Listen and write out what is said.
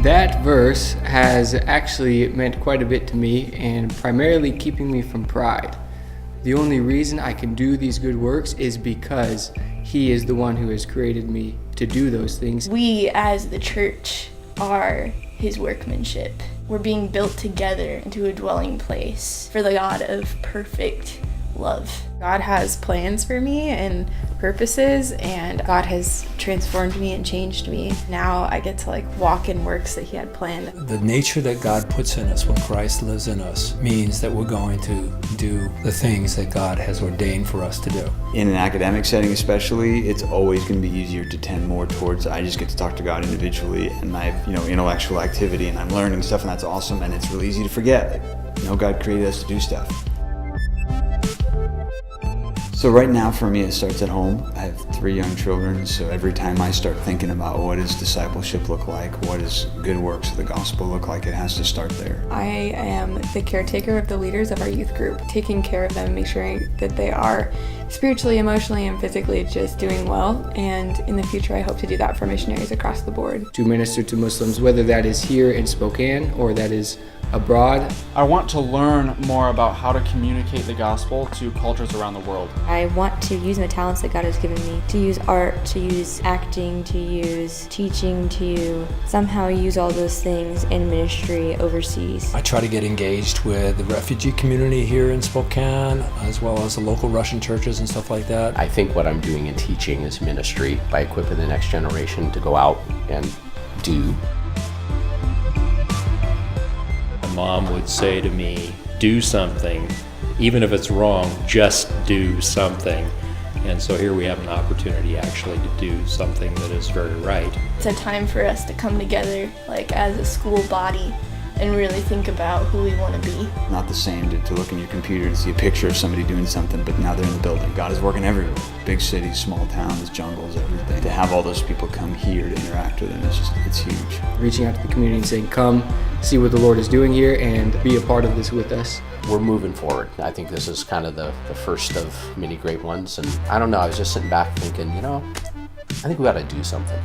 That verse has actually meant quite a bit to me, and primarily keeping me from pride. The only reason I can do these good works is because He is the one who has created me to do those things. We as the church are His workmanship. We're being built together into a dwelling place for the God of perfect love. God has plans for me and purposes, and God has transformed me and changed me. Now I get to walk in works that He had planned. The nature that God puts in us when Christ lives in us means that we're going to do the things that God has ordained for us to do. In an academic setting especially, it's always going to be easier to tend more towards I just get to talk to God individually, and I have intellectual activity and I'm learning stuff, and that's awesome, and it's really easy to forget. God created us to do stuff. So right now for me it starts at home. I have 3 young children, so every time I start thinking about what does discipleship look like, what does good works of the gospel look like, it has to start there. I am the caretaker of the leaders of our youth group, taking care of them and make sure that they are spiritually, emotionally, and physically just doing well. And in the future I hope to do that for missionaries across the board. To minister to Muslims, whether that is here in Spokane or that is abroad. I want to learn more about how to communicate the gospel to cultures around the world. I want to use my talents that God has given me, to use art, to use acting, to use teaching, to somehow use all those things in ministry overseas. I try to get engaged with the refugee community here in Spokane, as well as the local Russian churches and stuff like that. I think what I'm doing in teaching is ministry by equipping the next generation to go out and do. Mom would say to me, do something, even if it's wrong, just do something. And so here we have an opportunity actually to do something that is very right. It's a time for us to come together as a school body and really think about who we want to be. Not the same to look in your computer and see a picture of somebody doing something, but now they're in the building. God is working everywhere. Big cities, small towns, jungles, everything. To have all those people come here to interact with them, it's huge. Reaching out to the community and saying, come, see what the Lord is doing here and be a part of this with us. We're moving forward. I think this is kind of the first of many great ones. And I don't know, I was just sitting back thinking, I think we ought to do something.